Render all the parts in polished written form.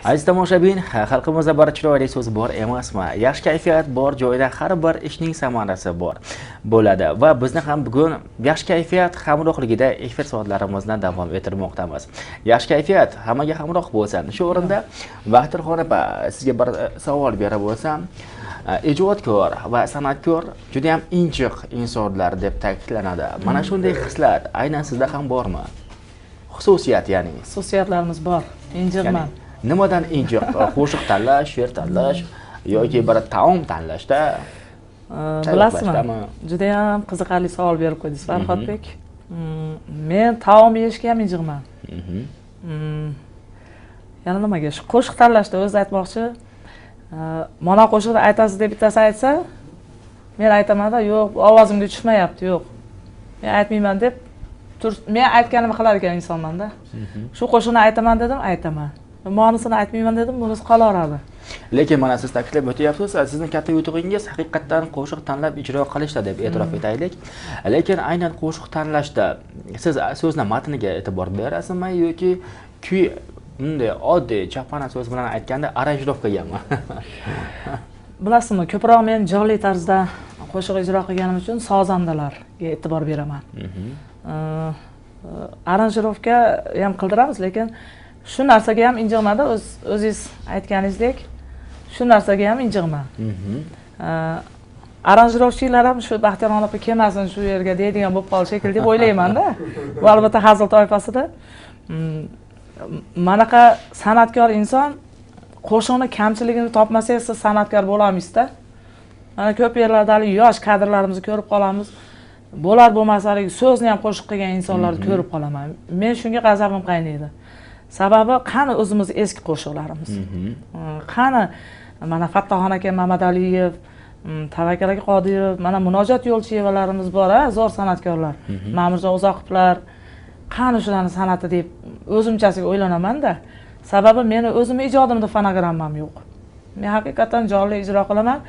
Aziz tomoshabin, xalqimizda bir chiroyli so'z bor emasmi? Yaxshi kayfiyat bor joyda har bir ishning samarasi bor bo'ladi va bizni ham bugun yaxshi kayfiyat hamrohligida efir soatlarimizni davom ettirmoqdamiz. Yaxshi kayfiyat hammaga hamroh bo'lsin. Shu o'rinda Baxtirxon opa, sizga bir savol berib o'tsam, ijodkor va san'atkor juda ham injiq insonlar deb ta'kidlanadi. Mana shunday hislat aynan sizda ham bormi? Xususiyat ya'ni. Xususiyatlarimiz bor. Injiqman. Nimadan injiq? Qo'shiq tanlash, she'r tanlash yoki bir taom tanlashda? Bilasizmi? Juda ham qiziqarli savol berib qo'ydingiz, Farhodbek. Men taom yeyishga ham injiqman. Yana nimaga? Shu qo'shiq tanlashda o'zi aytmoqchi, mana qo'shiqni aytasiz deb bittasi aytsa, men aytaman-da, yo'q, ovozimga tushmayapti, yo'q. Men aytmayman deb men aytganimni qilar ekan insonman-da. Shu qo'shiqni aytaman dedim, aytaman. Ma'nosini aytmayman dedim, bunisi qolaveradi. Lekin mana siz ta'kidlab o'tyapsiz, sizning katta yutug'ingiz haqiqatan qo'shiq tanlab ijro qilishda deb e'tirof etaylik. Lekin aynan qo'shiq tanlashda siz so'zni matniga e'tibor berasizmi yoki kuy bunday oddiy chapana so'z bilan aytganda aranjirovkagami? Bilasizmi, ko'proq men jonli tarzda qo'shiq ijro qilganim uchun sozandalarga e'tibor beraman. Aranjirovka ham qildiramiz, lekin shu narsaga ham injiqman-da, o'zingiz aytganingizdek, shu narsaga ham injiqman. Aranjirovchilar ham shu Baxtirxon opa kelmasin shu yerga deydigan bo'lib qolish shekilli deb o'ylayman-da. Bu albatta hazil toifasida. Manaqa san'atkor inson qo'shiqni kamchiligini topmasangiz siz san'atkor bo'la olmaysiz-da. Mana ko'p yerlarda yosh kadrlarimizni ko'rib qolamiz. Bo'lar bo'lmasligi so'zni ham qo'shiq qilgan insonlarni ko'rib qolaman. Men shunga g'azabim qaynaydi. Sababi qani o'zimiz eski qo'shiqlarimiz. Qani mana Fattoxon aka Mamadaliyev, Tavakkal aka Qodirov, mana Munojot Yo'lchiyevalarimiz bor, zo'r san'atkorlar. Ma'murjon Uzoqovlar. Qani shularning san'ati deb o'zimchasiga o'ylanaman-da. Sababi meni o'zimning ijodimda fonogrammam yo'q. Men haqiqatan jonli ijro qilaman.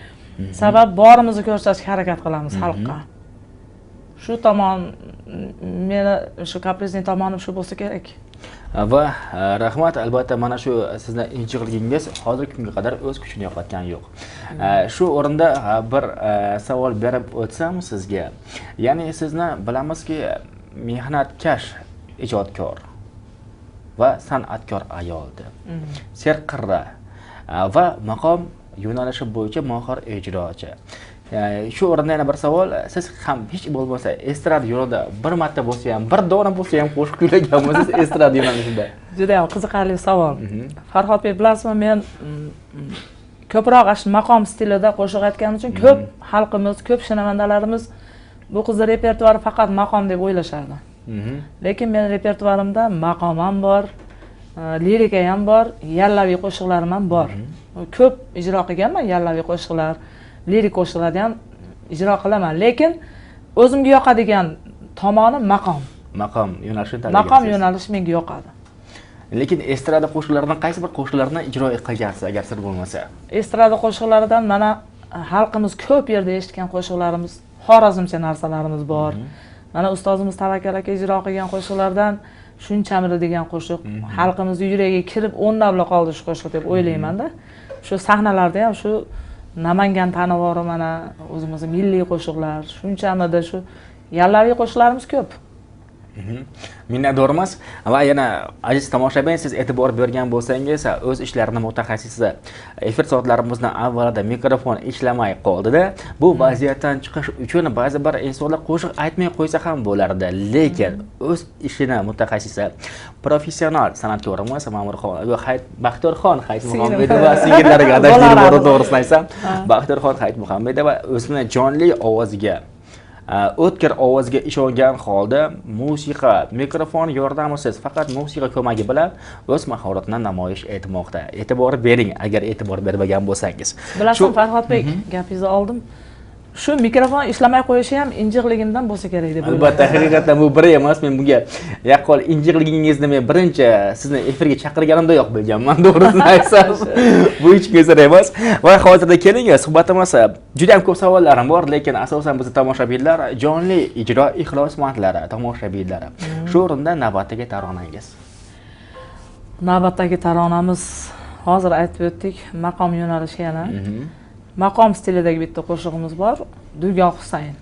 Sabab borimizni ko'rsatishga harakat qilamiz xalqqa. Shu tomon meni shu kaprizning tomonim shu bo'lsa kerak. Va rahmat, albatta mana shu sizning injiqligingiz hozirgi kunga qadar o'z kuchini yo'qotgani yo'q. Shu o'rinda bir savol berib o'tsam sizga. Ya'ni sizni bilamizki, mehnatkash ijodkor va san'atkor ayol deb. Serqirra va maqom yo'nalishi bo'yicha mohir ijrochi. Shu o'rinda yana bir savol, siz ham hech bo'lmasa estrada yo'lida bir marta bo'lsa ham, bir dona bo'lsa ham qo'shiq kuylaganmisiz estrada yo'nalishida? Juda ham qiziqarli savol. Farhodbek, bilasizmi, men ko'proq shu maqom stilida qo'shiq aytganim uchun ko'p xalqimiz, ko'p shinavandlarimiz bu qizni repertuari faqat maqom deb o'ylashardi. Lekin men repertuarimda maqom ham bor, lirika ham bor, yallaviy qo'shiqlarim ham bor. Ko'p ijro qilganman yallaviy qo'shiqlar, lirik qo'shiqlarni ham ijro qilaman, lekin o'zimga yoqadigan tomoni maqom. Maqom yo'nalishini tanlagansiz. Maqom yo'nalishi menga yoqadi. Lekin estrada qo'shiqlaridan qaysi bir qo'shiqlarni ijro qilgansiz agar sir bo'lmasa? Estrada qo'shiqlaridan mana xalqimiz ko'p yerda eshitgan qo'shiqlarimiz, xorazmcha narsalarimiz bor. Mana ustozimiz Tavakkal aka ijro qilgan qo'shiqlardan Shunchamiri degan qo'shiq xalqimizning yuragiga kirib o'rnab qoldi shu qo'shiq deb o'ylayman-da. Shu sahnalarda ham shu Namangan tanavori mana o'zimizning milliy qo'shiqlar, Shunchamirda shu yallaviy qo'shiqlarimiz ko'p. Minnatdormiz va yana aziz tomoshabin, siz e'tibor bergan bo'lsangiz, o'z ishlarining mutaxassisi efir soatlarimizdan avvalida mikrofon ishlamay qoldi-da. Bu vaziyatdan chiqish uchun ba'zi bir insonlar qo'shiq aytmay qo'ysa ham bo'lardi, lekin o'z ishining mutaxassisi professional san'atkorimiz Baxtirxon Hayitmuhammedova singillariga adashtirib bor to'g'risini aytsam, Baxtirxon Hayitmuhammedova o'zining jonli ovoziga o'tkir ovozga ishongan holda musiqa, mikrofon yordamisiz, faqat musiqa ko'magi bilan o'z mahoratini namoyish etmoqda. E'tibor bering agar e'tibor bermagan bo'lsangiz. Bilasizmi Farhodbek, gapingizni oldim. Shu mikrofon ishlamay qo'yishi ham injiqligimdan bo'lsa kerak deb o'ylayman. Albatta, haqiqatan bu biri emas, men bunga yaqqol injiqligingizni men birinchi sizni efirga chaqirganimda yo'q bilganman, to'g'risini aytsam. Bu hech kimsa emas. Va hozirda keling, suhbatimiz juda ham ko'p savollarim bor, lekin asosan biz tomoshabinlar jonli ijro ixlosmandlari, tomoshabinlari. Shu o'rinda navbatdagi taronangiz. Navbatdagi taronamiz hozir aytib o'tdik, maqom yo'nalishi yana. Maqom stilidagi bitta qo'shig'imiz bor. Dugo Husayn.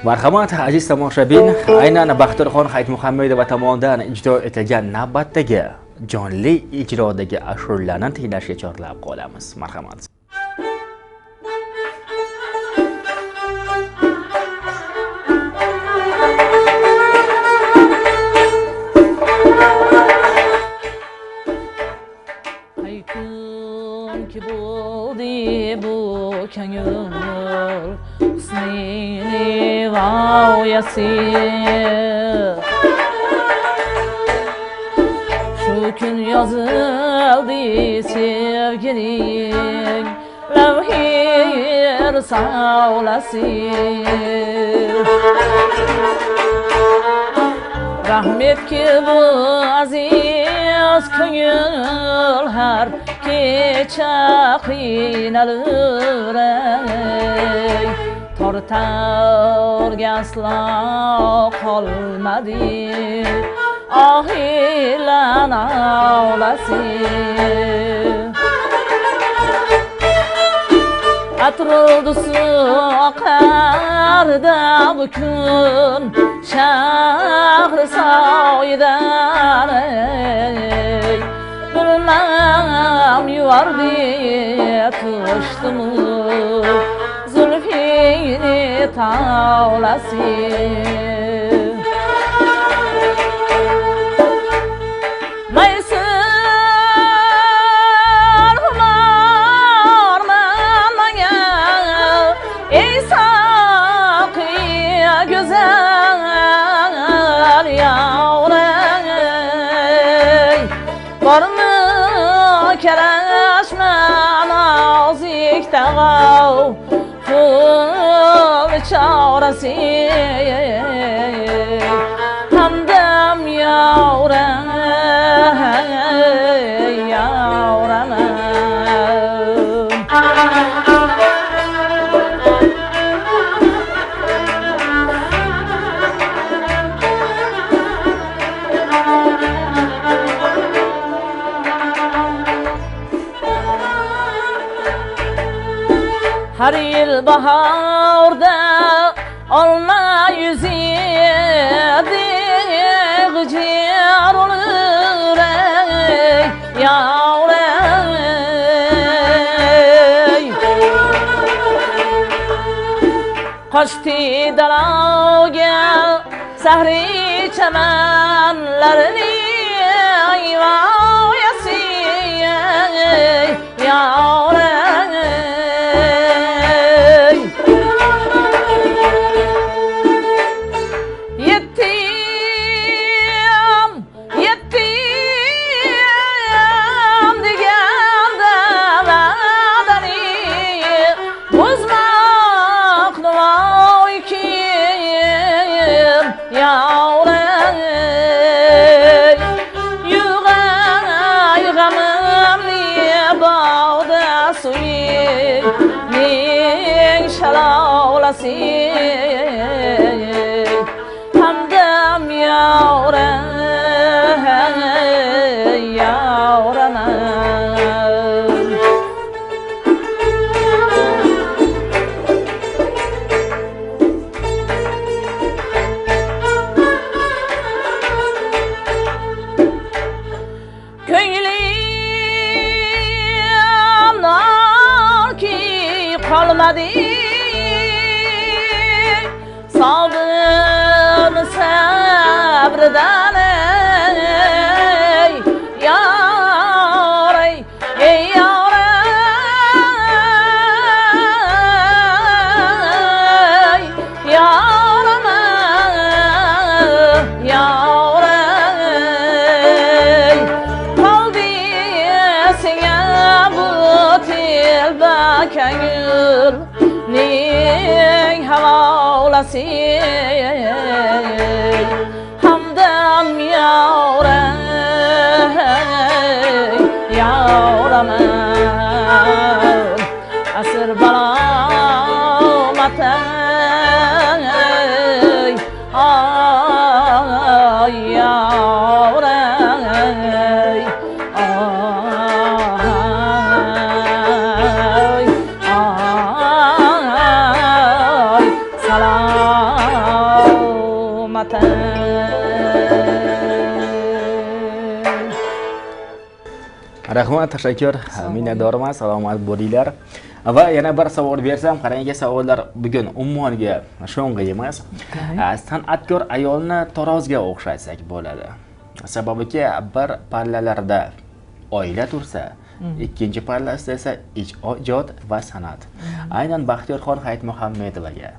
Marhamat aziz tomoshabin, aynan Baxtirxon Hayitmuhammedova tomonidan ijro etilgan navbatdagi jonli ijrodagi ashurlarni tinglashga chorlab qolamiz. Marhamat. Ki buldi bu kengül husnini vayası şu gün yazıldı sevgilin levhir savlası rahmet ki bu aziz kengül her kecha qiynalur ey tortarga aslo qolmadi ohilan avlasi atruldusi oqarda bu kun shahri soyidan ey bilmem yuvardı kıştı mı zülfini tavlası Maysır humar manmaya ey sakıya güzel yavrum var mı Keraşme nazik dağav Ful çağrası Hamdem yavrum Yavrum Her yıl baharda olma yüzü gıcır olur ey yavrum Kaçtı dalaga sahri çemenlerini ayvayası ey yavrum Hamdem yavrum yavrum Köylim nar ki kalmadı Sabın sabrdan ey yar ey yar ey yarım yar ey kaldı sana bu tilba gül ning havalası hamdam yavrum yavrum asır balamatan ay yavrum ay Rahmat, tashakkur. Minnatdorman. Salomat bo'linglar. Va yana bir savol bersam, qarang, savollar bugun ummonga sho'ng'i emas. San'atkor ayolni tarozga o'xshatsak bo'ladi. Sababiki bir pallalarda oila tursa, ikkinchi pallasida esa ijod va san'at. Aynan Baxtiyorxon Hayitmuhammedovaga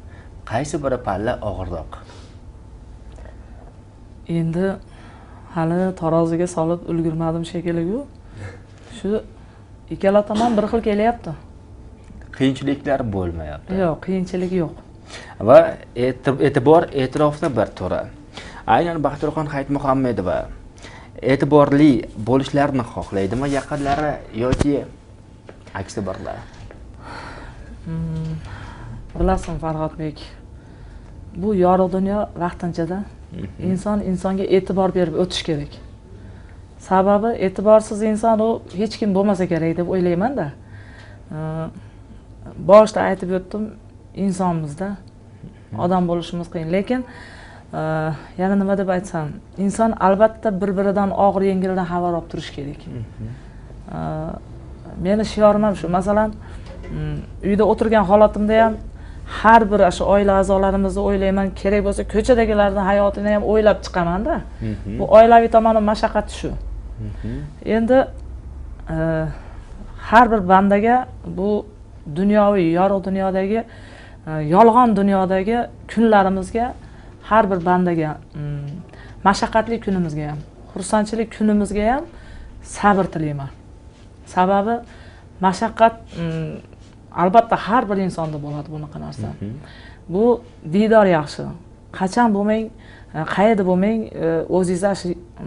qaysi bir palla og'irroq? Endi hali taroziga solib ulgurmadim shekilli-ku. Shu ikkala tomon bir xil kelyapti. Qiyinchiliklar bo'lmayapti. Yo'q, qiyinchilik yo'q. Va e'tirofni bir turi. Aynan Baxtiyorxon Hayitmuhammedova e'tiborli bo'lishlarini xohlaydimi yaqinlari yoki aksi birlar? Bilasan Farhodbek, bu yorug' dunyo vaqtinchada. Inson insonga e'tibor berib o'tish kerak. Sababi e'tiborsiz inson u hech kim bo'lmasa kerak deb o'ylayman-da. Boshda aytib o'tdim, insonmizda odam bo'lishimiz qiyin, lekin yana nima deb aytsam, inson albatta bir-biridan og'ir yengildan xabar olib turish kerak. Meni shiorim ham shu. Masalan, uyda o'tirgan holatimda ham har bir shu oila a'zolarimizni o'ylayman, kerak bo'lsa ko'chadagilarning hayotini ham o'ylab chiqaman-da. Bu oilaviy tomoni mashaqqat shu. Endi har bir bandaga bu dunyoviy, yorug' dunyodagi, yolg'on dunyodagi kunlarimizga, har bir bandaga mashaqqatli kunimizga ham, xursandchilik kunimizga ham sabr tilayman. Sababi mashaqqat albatta har bir insonda bo'ladi bunaqa narsa. Bu diydor yaxshi. Qachon bo'lmang, qayerda bo'lmang, o'zingizga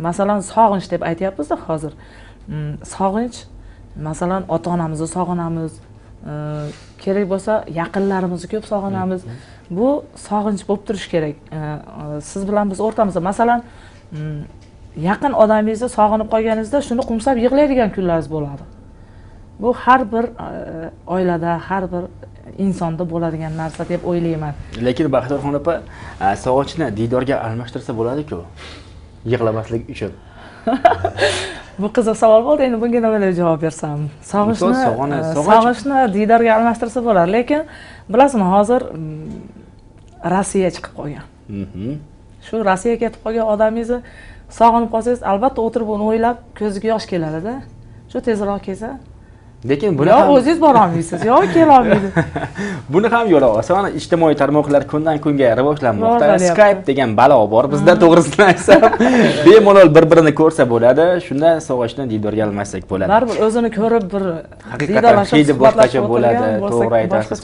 masalan sog'inch deb aytyapmiz-da hozir. Sog'inch, masalan ota-onamizni sog'inamiz, kerak bo'lsa yaqinlarimizni ko'p sog'inamiz. Bu sog'inch bo'lib turish kerak. Siz bilan biz o'rtamizda masalan yaqin odamingizni sog'inib qolganingizda shuni qumsab yig'laydigan kunlaringiz bo'ladi. Bu har bir oilada, har bir insonda bo'ladigan narsa deb o'ylayman. Lekin Baxtiyorxon opa sog'inchni diydorga almashtirsa bo'ladi-ku, yig'lamaslik uchun. Bu qiziq savol bo'ldi. Endi bunga nima deb javob bersam? Sog'inchni diydorga almashtirsa bo'ladi, lekin bilasizmi, hozir Rossiya chiqib qolgan. Shu Rossiyaga ketib qolgan odamingizni sog'inib qolsangiz, albatta o'tirib uni o'ylab ko'ziga yosh keladi-da. Shu tezroq kelsa. Lekin buni ham o'zingiz bora olmaysiz, yo kela olmaydi. Buni ham yo'li oson. Ijtimoiy tarmoqlar kundan kunga rivojlanmoqda. Skype degan balo bor bizda, to'g'risini aytsam. Bemalol bir-birini ko'rsa bo'ladi. Shunda sog'inchni diydorga almashsak bo'ladi. Baribir o'zini ko'rib bir diydorlashib boshqacha bo'ladi. To'g'ri aytasiz.